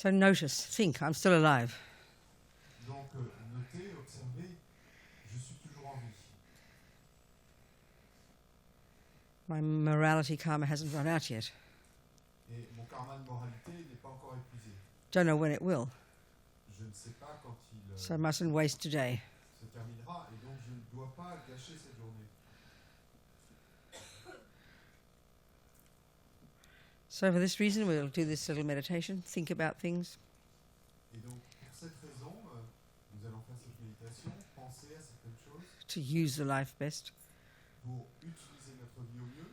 So notice, think, I'm still alive. Donc, notez, observez, je suis toujours en vie. My morality karma hasn't run out yet. Et mon karma de moralité n'est pas encore épuisé. Don't know when it will. Je ne sais pas quand il So I mustn't waste today. se terminera, et donc je ne dois pas gâcher cette journée. So for this reason, we'll do this little meditation, think about things. Et donc, pour cette raison, nous allons faire cette méditation, penser à certaines choses To use the life best, pour utiliser notre vie au mieux,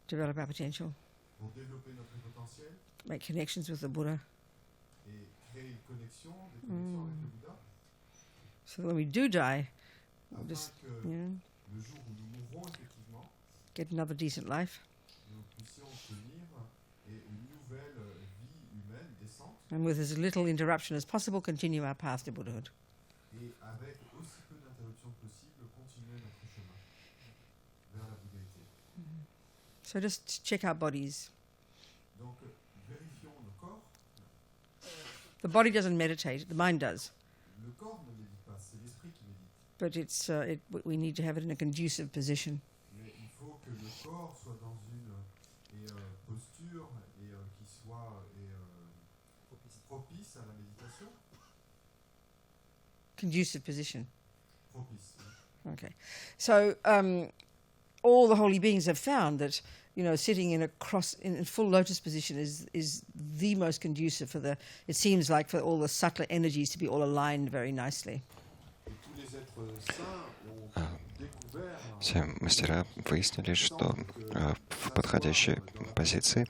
develop our potential, pour développer notre potentiel make connections with the Buddha. et créer une connexion, des connexions avec le Bouddha, So that when we do die, afin just, que you know, le jour où nous mourrons effectivement, get another decent life. nous puissions obtenir une nouvelle vie humaine décente And with as little interruption as possible, continue our path to Buddhahood. et avec aussi peu d'interruptions possible, continuer notre chemin vers la bouddhité. So just check our bodies. Donc, vérifions nos corps. The body doesn't meditate, the mind does. Le corps ne médite pas, c'est l'esprit qui médite. But we need to have it in a conducive position. Mais il faut que le corps soit dans une posture qui soit propice à la méditation. Conducive position. Propice. Okay. So all the holy beings have found that, you know, sitting in full lotus position is the most conducive for it seems like for all the subtler energies to be all aligned very nicely. Et tous les êtres saints ont découvert Все мастера выяснили, что в подходящей позиции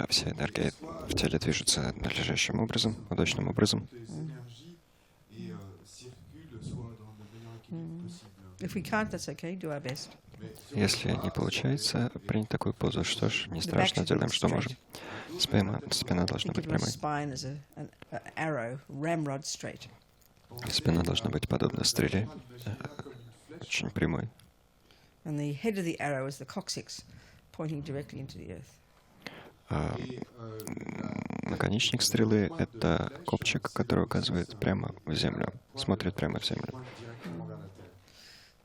вся энергия в теле движется надлежащим образом, удачным образом. If we can't, that's okay. Do our best. Если не получается принять такую позу, что ж, не страшно, делаем, что можем. Спина должна быть прямой. Спина должна быть подобна стреле, очень прямой. And the head of the arrow is the coccyx, pointing directly into the earth. Наконечник стрелы — это копчик, который указывает прямо в землю, смотрит прямо в землю.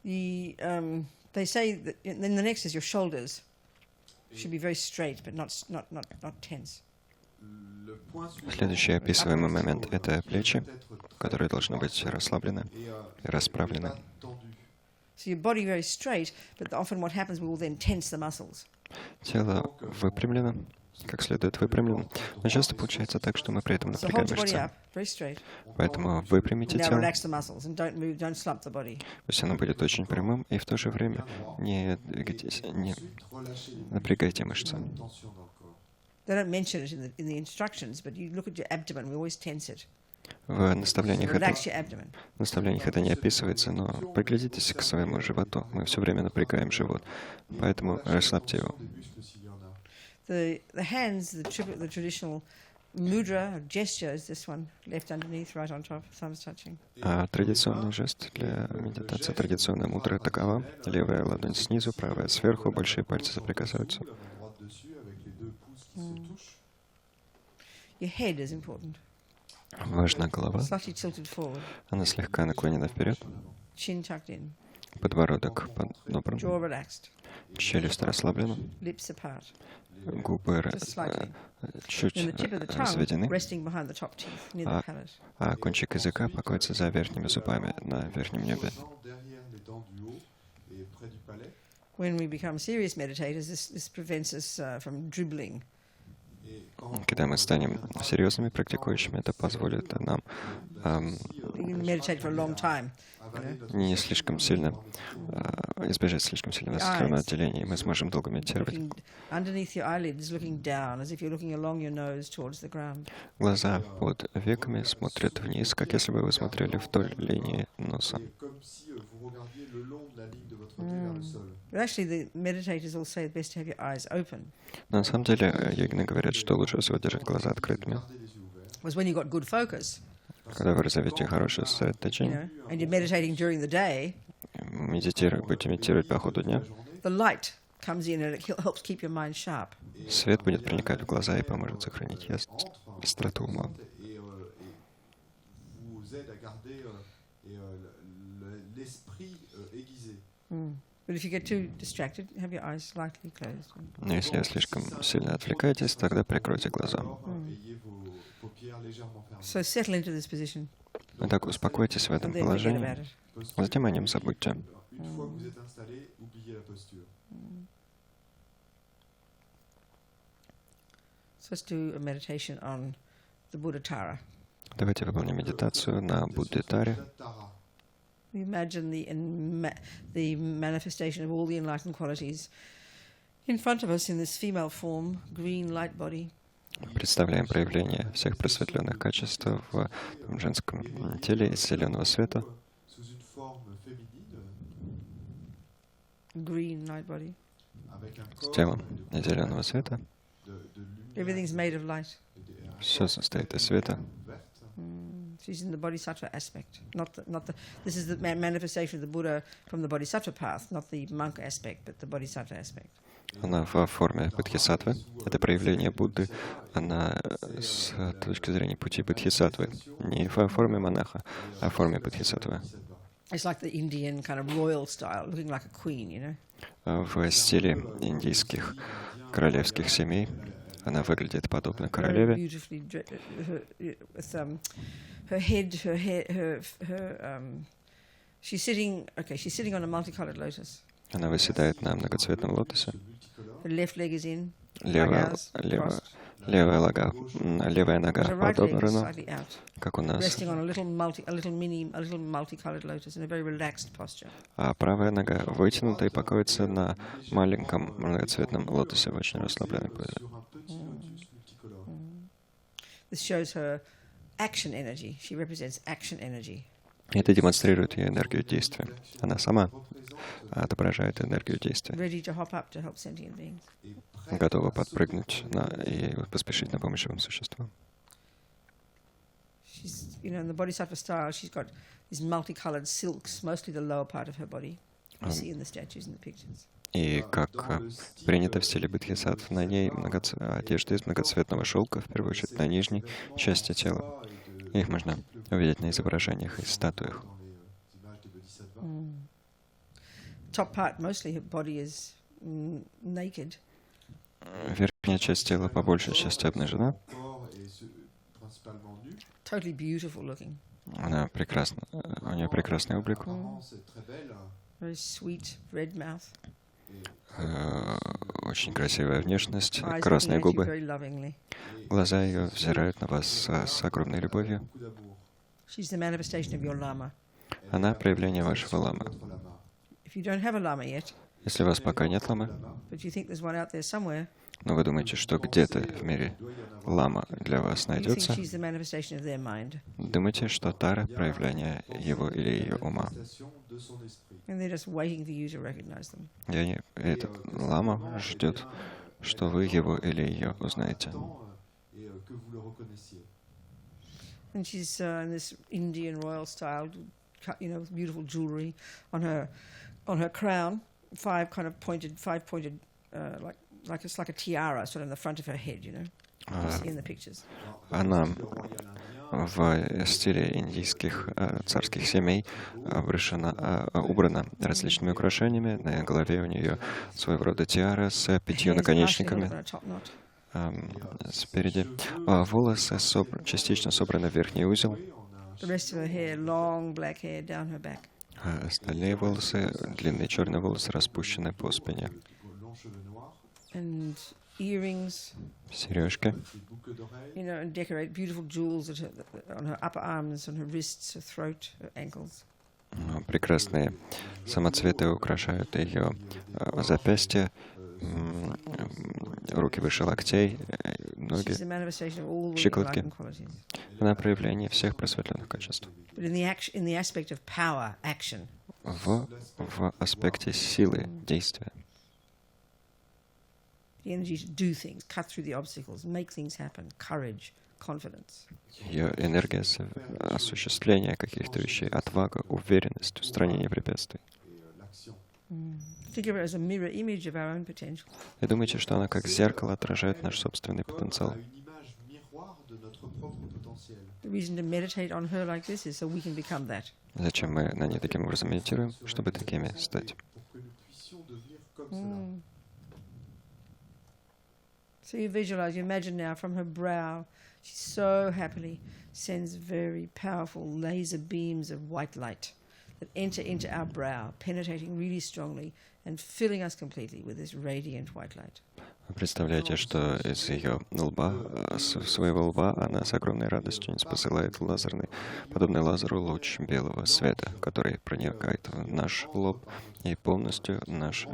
They say that then the next is your shoulders should be very straight, but not tense. Следующий описываемый момент — это плечи, которые должны быть расслаблены и расправлены. So your body very straight, but often what happens, we will then tense the muscles. Тело выпрямлено, как следует выпрямлено, но часто получается так, что мы при этом напрягаем мышцы. Поэтому выпрямите тело, пусть оно будет очень прямым, и в то же время не двигайтесь, не напрягайте мышцы. They don't mention it in the instructions, but you look at your abdomen, we always tense it. В наставлениях это не описывается, но приглядитесь к своему животу. Мы все время напрягаем живот, поэтому расслабьте его. The hands, the traditional mudra, gesture is this one, left underneath, right on top, thumbs touching. Традиционный жест для медитации, традиционная мудра такова: левая ладонь снизу, правая сверху, большие пальцы соприкасаются. Your head is important. Важна голова. Она слегка наклонена вперед. Подбородок подобран. Челюсть расслаблена. Губы чуть разведены. А кончик языка покоится за верхними зубами на верхнем небе. When we become serious meditators, this prevents us from dribbling. Когда мы станем серьезными практикующими, это позволит нам не слишком сильно избежать слишком сильного сахарного отделения, и мы сможем долго медитировать. Глаза под веками смотрят вниз, как если бы вы смотрели вдоль линии носа. Но на самом деле йогины говорят, что лучше всего держать глаза открытыми. Когда вы развиваете хорошее сосредоточение, будете медитировать по ходу дня, comes in and it helps keep your mind sharp. Свет будет проникать в глаза и поможет сохранить ясность, быстроту ума. Et vous aide à garder l'esprit aiguisé. But if you get too distracted, have your eyes slightly closed. Но если вы слишком сильно отвлекаетесь, тогда прикройте глаза. Ayez vos paupières légèrement fermées. So settle into this position, Итак, успокойтесь в этом and then forget положении. about it. Затем о нем забудьте. Une fois que vous êtes installé, oubliez la posture. So let's do a meditation on the Buddha Tara. Давайте выполним медитацию на Будде Таре. Tara. We imagine the manifestation of all the enlightened qualities in front of us in this female form, green light body. Представляем проявление всех просветленных качеств в женском теле из зеленого света. Sous une forme féminine, Green light body. avec un С corps телом зеленого света. de lumière Everything's made of light. Все состоит из света. verte. She's in the bodhisattva aspect, not the. This is the manifestation of the Buddha from the bodhisattva path, not the monk aspect, but the bodhisattva aspect. Она в форме бодхисаттвы. Это проявление Будды. Она с точки зрения пути бодхисаттвы. Не в форме монаха, а в форме бодхисаттвы. It's like the Indian kind of royal style, looking like a queen, you know. В стиле индийских королевских семей она выглядит подобно королеве. Beautifully with her head, she's sitting on a multicolored lotus. Она восседает на многоцветном лотосе. Her left leg is in. Левая нога Her right leg is подобрана, slightly out, как у нас, resting on a little multicolored lotus in a very relaxed posture. а правая нога вытянута и покоится на маленьком многоцветном лотосе в очень расслабленной позе. Sur un petit lotus multicolore. This shows her action energy. She represents action energy. Это демонстрирует ее энергию действия. Она сама отображает энергию действия, Ready to hop up to help sentient beings. готова подпрыгнуть и поспешить на помощь живым существам. She's, in the bodhisattva style, she's got these multicolored silks, mostly the lower part of her body. You see in the statues and the pictures. И как принято в стиле бодхисаттв, на ней одежда из многоцветного шелка, в первую очередь на нижней части тела. Их можно увидеть на изображениях и статуях. Top part, mostly her body is naked. Верхняя часть тела по большей части обнажена. Totally beautiful looking. Она прекрасна, у нее прекрасный облик, Very sweet red mouth. очень красивая внешность, Eyes красные looking at you губы. very lovingly. Глаза ее взирают на вас с огромной любовью. She's the manifestation of your lama. Она проявление вашего ламы. If you don't have a lama yet, Если у вас пока нет ламы, but you think there's one out there somewhere, но вы думаете, что где-то в мире лама для вас you think найдется, she's the manifestation of their mind. думайте, что Тара — проявление его или ее ума. And they're just waiting for you to recognize them. И этот лама ждет, что вы его или ее узнаете. And she's in this Indian royal style, with beautiful jewelry on her crown, five pointed, it's like a tiara, sort of in the front of her head, you see in the pictures. Она в стиле индийских царских семей убрана различными украшениями. На голове у нее своего рода тиара с 5 наконечниками спереди. Волосы частично собраны в верхний узел. The rest of her hair, long black hair down her back. Остальные волосы, длинные черные волосы, распущены по спине. And earrings, Сережки. and decorate beautiful jewels on her upper arms, on her wrists, her throat, her ankles. Прекрасные самоцветы украшают ее запястья, руки выше локтей, ноги, She's the manifestation of all the щиколотки. enlightened qualities. Она проявление всех просветленных качеств. But in the aspect of power, action. В аспекте силы, действия. The energy to do things, cut through the obstacles, make things happen, courage, confidence. Ее энергия осуществления каких-то вещей, отвага, уверенность, устранение препятствий. Think of it as a mirror image of our own potential. И думайте, что она как зеркало отражает наш собственный потенциал. Comme une image miroir de notre propre potentiel. The reason to meditate on her like this is so we can become that. Зачем мы на ней таким образом медитируем? Чтобы такими стать. Pour que nous puissions devenir comme cela. So you visualize, you imagine now from her brow, she so happily sends very powerful laser beams of white light that enter into our brow, penetrating really strongly and filling us completely with this radiant white light. Вы представляете, что из ее лба, своего лба, она с огромной радостью посылает лазерный, подобный лазеру луч белого света, который проникает в наш лоб и полностью нас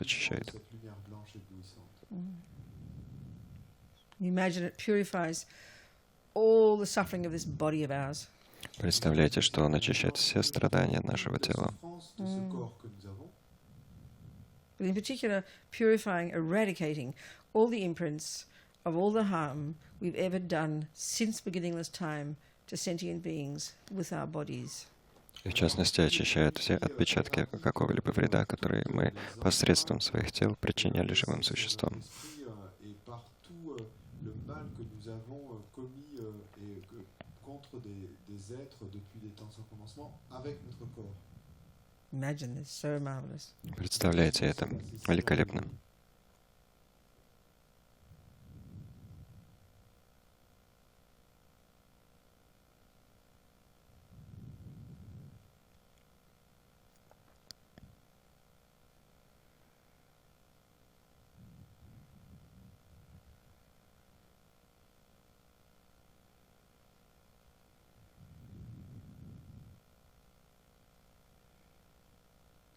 очищает. Cette lumière blanche éblouissante. You imagine it purifies all the suffering of this body of ours. Представляете, что он очищает все страдания нашего тела. Souffrance de ce corps que nous avons. But in particular, purifying, eradicating all the imprints of all the harm we've ever done since beginningless time to sentient beings with our bodies. И в частности, очищает все отпечатки какого-либо вреда, которые мы посредством своих тел причиняли живым существам. Et par tout le mal que nous avons commis contre des êtres depuis des temps sans commencement avec notre corps. Imagine this, so marvelous. Представляете, это великолепно.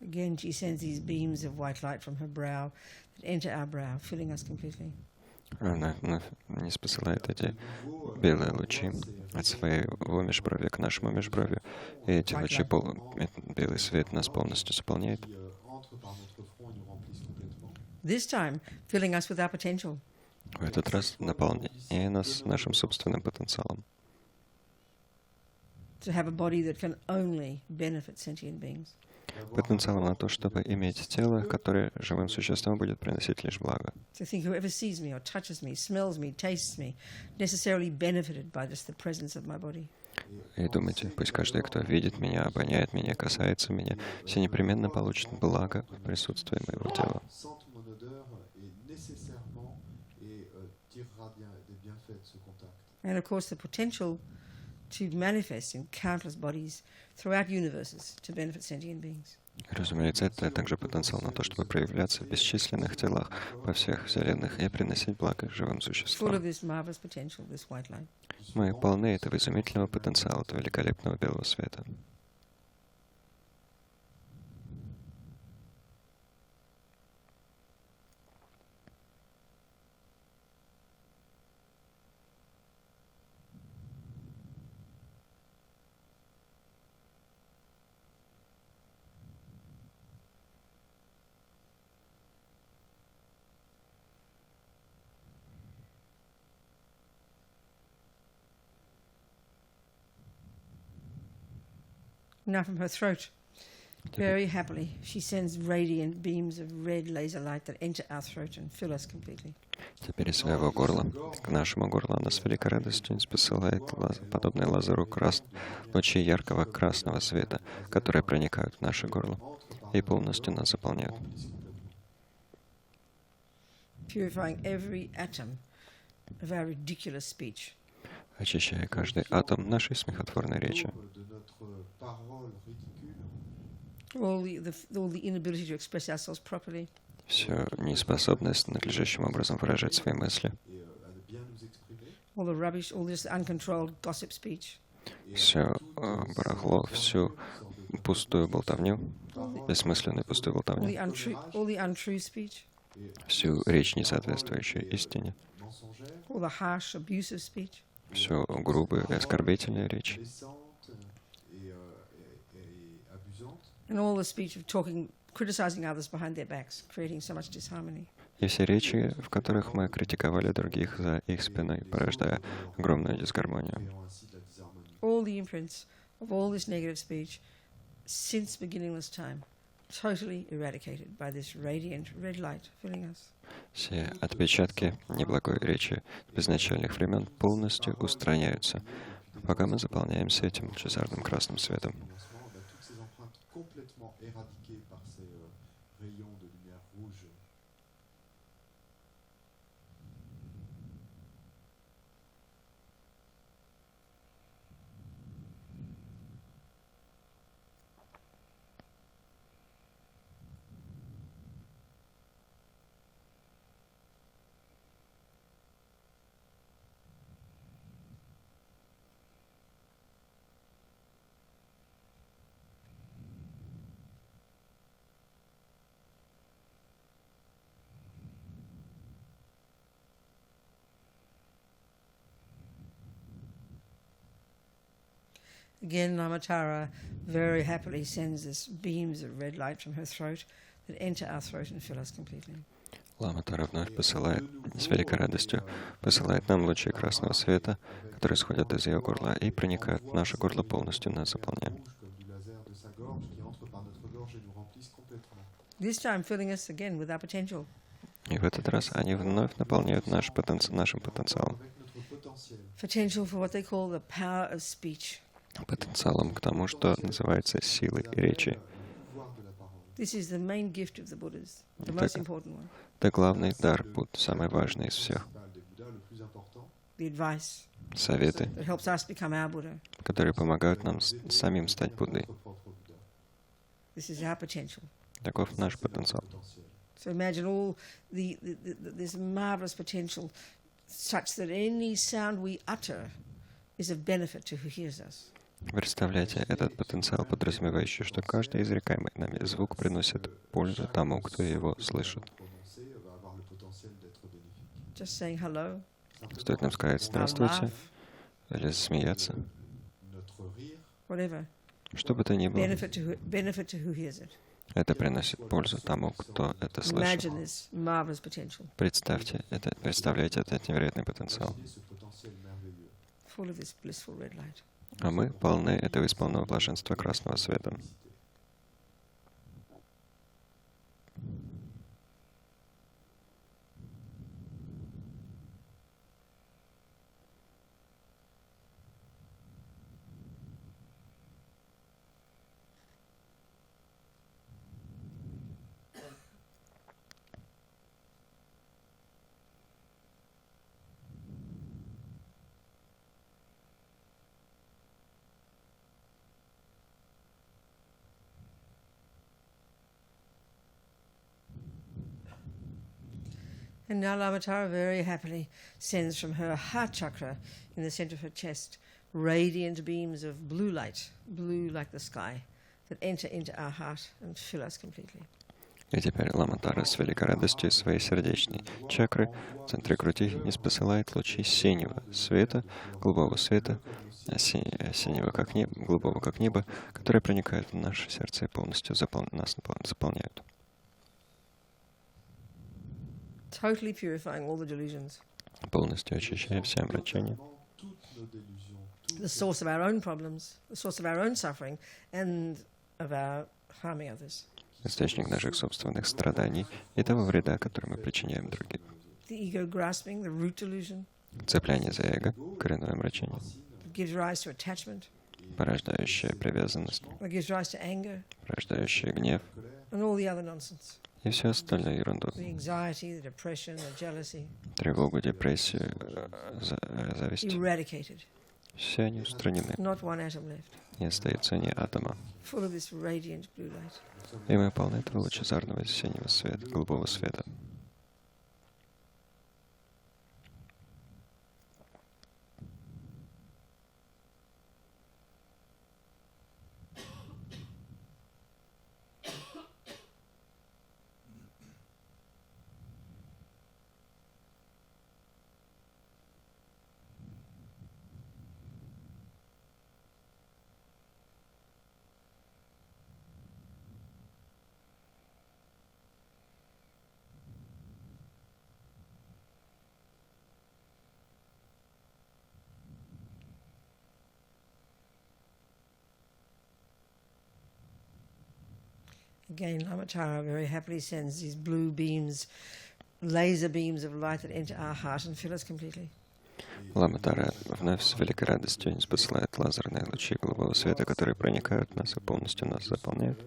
Again, she sends these beams of white light from her brow that enter our brow, filling us completely. Она не посылает эти белые лучи от своего межбровья к нашему межбровью, и эти лучи, белый свет нас полностью заполняет. This time, filling us with our potential. В этот раз наполняя нас нашим собственным потенциалом. To have a body that can only benefit sentient beings. Потенциалом на то, чтобы иметь тело, которое живым существам будет приносить лишь благо. So think whoever sees me or touches me, smells me, tastes me, necessarily benefited by just the presence of my body. И думайте, пусть каждый, кто видит меня, обоняет меня, касается меня, все непременно получит благо в присутствии моего тела. And of course the potential to manifest in countless bodies throughout universes to benefit sentient beings. Разумеется, это также потенциал на то, чтобы проявляться в бесчисленных телах во всех вселенных и приносить благо живым существам. Full of this marvelous potential, this white light. Мы полны этого изумительного потенциала, этого великолепного белого света. Now from her throat, very happily, she sends radiant beams of red laser light that enter our throat and fill us completely. Теперь из своего горла к нашему горлу она с великой радостью посылает подобные лазеру лучи яркого красного света, которые проникают в наше горло и полностью нас заполняют. Purifying every atom of our ridiculous speech. Очищая каждый атом нашей смехотворной речи. All the inability to express ourselves properly. Всю неспособность надлежащим образом выражать свои мысли. All the rubbish, all this uncontrolled gossip speech. Все барахло, всю пустую болтовню, бессмысленную пустую болтовню. All the untrue speech. Всю речь, не соответствующую истине. All the harsh, abusive speech. Всю грубую и оскорбительную речь. And all the speech of talking, criticizing others behind their backs, creating so much disharmony. И все речи, в которых мы критиковали других за их спиной, порождая огромную дисгармонию. All the imprints of all this negative speech since beginningless time totally eradicated by this radiant red light filling us. Все отпечатки неблагой речи безначальных времен полностью устраняются, пока мы заполняемся этим лучезарным красным светом. Toutes ces empreintes complètement éradiquées par ces rayons de lumière rouge. Again, Lama Tara very happily sends us beams of red light from her throat that enter our throat and fill us completely. Лама Тара вновь посылает, с великой радостью, посылает нам лучи красного света, которые исходят из ее горла и проникают в наше горло полностью, нас заполняя. This time filling us again with our potential. И в этот раз они вновь наполняют нашим потенциалом. Potential for what they call the power of speech. Потенциалом к тому, что называется силой речи. This is the main gift of the Buddhas, the most important one. Это главный дар Будд, самый важный из всех. The advice Советы, that helps us become our Buddha. которые помогают нам самим стать Буддой. This is our potential. Таков наш потенциал. So imagine all this marvelous potential, such that any sound we utter is of benefit to who hears us. Представляете, этот потенциал, подразумевающий, что каждый изрекаемый нами звук приносит пользу тому, кто его слышит. Just saying hello, Стоит нам сказать «здравствуйте» или смеяться, whatever, что бы то ни было, benefit to who hears it. это приносит пользу тому, кто это слышит. Imagine this marvelous potential, Представляете этот невероятный потенциал. full of this blissful red light. А мы полны этого исполненного блаженства красного света. And now Lama Tara very happily sends from her heart chakra in the center of her chest radiant beams of blue light, blue like the sky, that enter into our heart and fill us completely. И теперь Лама Тара с великой радостью из своей сердечной чакры в центре груди ниспосылает лучи синего света, голубого света, синего как небо, голубого как небо, которые проникают в наше сердце и полностью нас заполняют. Totally purifying all the delusions. Полностью очищая все омрачения, The source of our own problems, the source of our own suffering, and of our harming others. источник наших собственных страданий и того вреда, который мы причиняем другим. The ego grasping, the root delusion, Цепляние за эго, коренное омрачение, that gives rise to attachment, порождающее привязанность, that gives rise to anger, порождающее гнев and all the other nonsense. и всю остальную ерунду. The anxiety, the depression, the jealousy, Тревогу, депрессию, зависть. eradicated. Все они устранены. Not one atom left. Не остается ни атома. Full of this radiant blue light. И мы полны этого лучезарного синего света, голубого света. Again, Lama Tara very happily sends these blue beams, laser beams of light that enter our heart and fill us completely. Лама Таре вновь с великой радостью не посылает лазерные лучи голубого света, которые проникают в нас и полностью нас заполняют,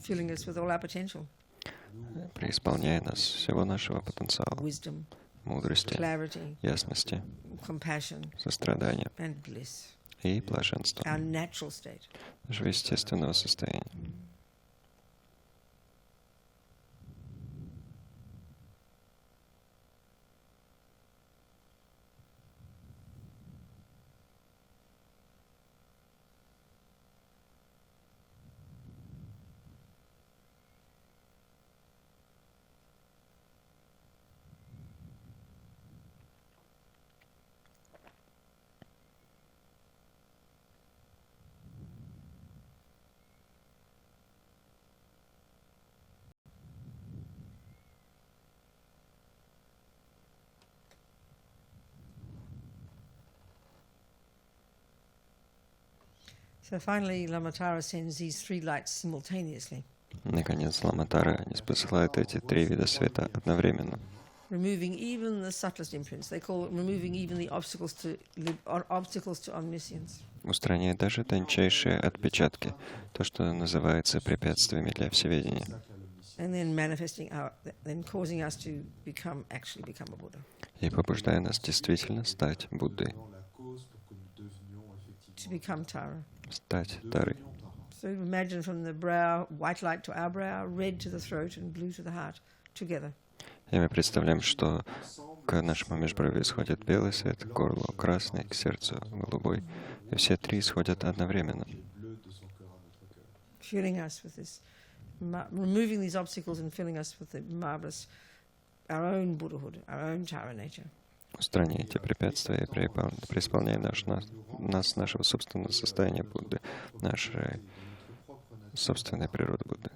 Filling us with all our potential. преисполняя нас всего нашего потенциала, Wisdom, мудрости, clarity, ясности, compassion, сострадания and bliss. и блаженства, Our natural state. нашего естественного состояния. So finally, Lama Tara sends these three lights simultaneously, Наконец, Лама Таре не посылает эти три вида света одновременно, removing even the subtlest imprints. They call it removing even the obstacles to omniscience. устраняет даже тончайшие отпечатки, то, что называется препятствиями для всеведения, And then then causing us to become a Buddha. и побуждая нас действительно стать Буддой, To become Tara. стать Тарой. So imagine from the brow, white light to our brow, red to the throat and blue to the heart, together. И мы представляем, что к нашему межбровью исходит белый свет, к горлу красный, к сердцу голубой, и все три исходят одновременно. Filling us with this, removing these obstacles and filling us with the marvelous, our own Buddhahood, our own Tara nature. Устраняйте препятствия и преисполняй нас нашего собственного состояния Будды, нашей собственной природы Будды.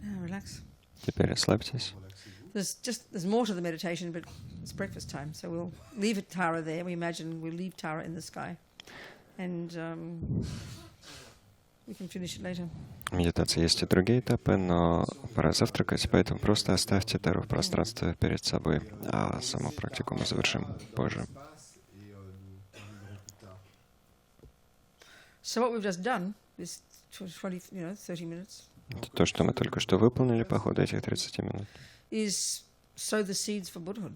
Now relax. Теперь расслабьтесь. There's more to the meditation, but it's breakfast time, so we'll leave it Tara there. We imagine we'll leave Tara in the sky, and we can finish it later. В медитации есть и другие этапы, но пора завтракать, поэтому просто оставьте Тару в пространстве перед собой, а саму практику мы завершим позже. So what we've just done is 30 minutes. То, что мы только что выполнили по ходу этих 30 минут, Is sow the seeds for Buddhahood.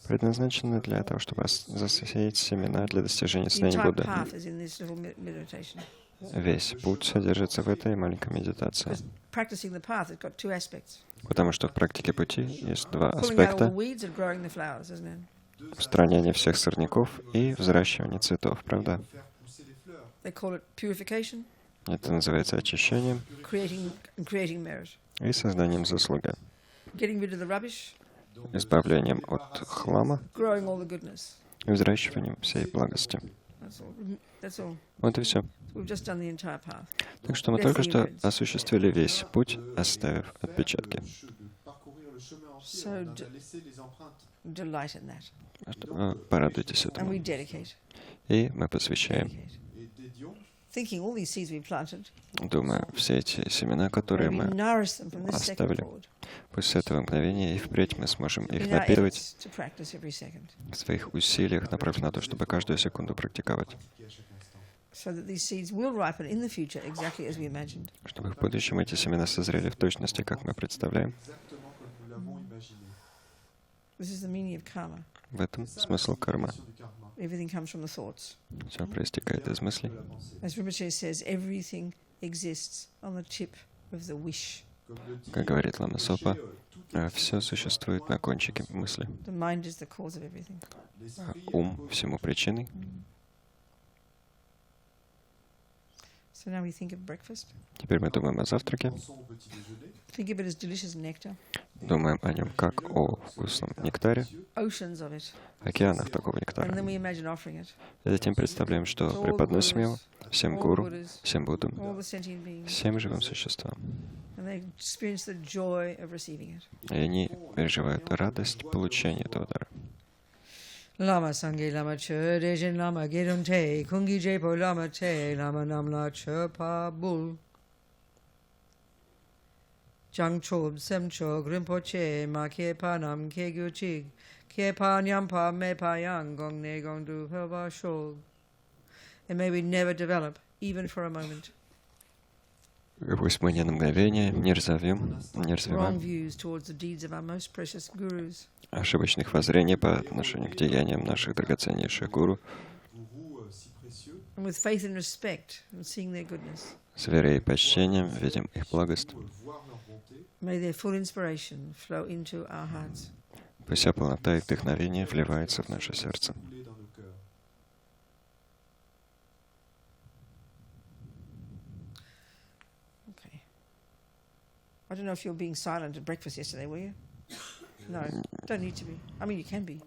предназначено для того, чтобы засеять семена для достижения The состояния entire Будды. path is in this little meditation. Весь путь содержится в этой маленькой медитации. Because practicing the path, it's got two aspects. Потому что в практике пути есть два Pulling out all the аспекта: weeds and growing the flowers, isn't it? устранение всех сорняков и взращивание цветов, правда? They call it purification, Это называется очищением creating merit, и созданием заслуги, getting rid of the rubbish, избавлением от хлама growing all the goodness. и взращиванием всей благости. That's all. Вот и все. We've just done the entire path. Так что мы только что осуществили весь путь, оставив отпечатки. So delight in that. Порадуйтесь And этому. we dedicate. И мы посвящаем, Thinking all these seeds we planted, думаю, все эти семена, которые we мы nourish them from this second оставили. forward. Пусть с этого мгновения и впредь мы сможем их In our напитывать efforts to practice every second. в своих усилиях, направленных на то, чтобы каждую секунду практиковать. so that these seeds will ripen in the future exactly as we imagined. Чтобы в будущем эти семена созрели в точности, как мы представляем. Exactement comme nous l'avons imaginé. This is the meaning of karma. В этом смысл кармы. Définition du karma. Everything comes from the thoughts. Все проистекает из мыслей. De la pensée. As Rinpoche says, everything exists on the tip of the wish. Comme le dit Как говорит Лама Сопа, tout все существует на кончике мысли. The mind is the cause of everything. l'esprit Ум всему причиной. So now we think of breakfast. Теперь мы думаем о завтраке, pensons au petit déjeuner, Think of it as delicious nectar. думаем о нем как о вкусном нектаре, Oceans of it. океанах такого And нектара. then we imagine offering it. И затем представляем, что to all преподносим его gurus, всем all гуру, Buddhas, всем Буддам, all the sentient beings. всем живым существам. And they experience the joy of receiving it. И они переживают радость получения этого дара. Lama Sangye Lama Che, Dejen Lama Gedon Te, Kungi Jepo Lama Te, Lama Namla Che Pa Bul. Jang Chob Sem Cho, Grimpo Che, Ma Ke Pa Nam Ke Gyu Chig, Ke Pa Nyam Pa Me Pa Yang, Gong Ne Gong Du Helba Shog. And may we never develop, even for a moment, И пусть мы ни на мгновение не wrong развиваем views towards the deeds of our most precious gurus. ошибочных воззрений по отношению к деяниям наших драгоценнейших гуру, gourou si précieux, And with faith and respect, and seeing their goodness, с верой и почтением видим их благость. voir leur bonté, may their full inspiration flow into our hearts. Пусть вся полнота и вдохновение вливается в наше сердце. couler dans nos cœurs. Okay. I don't know if you were being silent at breakfast yesterday, were you? No, don't need to be. I mean, you can be.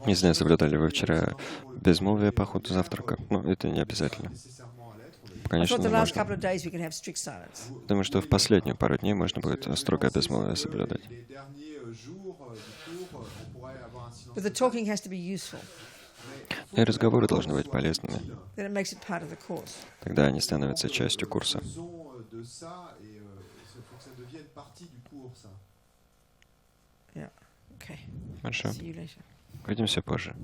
Не знаю, соблюдали вы вчера безмолвие по ходу завтрака. Ну, это не обязательно. Nécessairement à l'être, mais I Конечно, thought the не last можно. couple of days we can have strict silence. Думаю, что в последнюю пару дней можно будет строгое безмолвие соблюдать. les derniers jours du cours, on pourrait avoir un silence But the talking has to be useful. И разговоры должны быть полезными. Then it makes it part of the course. Тогда они становятся частью курса. faisons de ça et il faut que ça devienne partie du cours, ça. Yeah. Okay. Хорошо. See you later. Увидимся позже.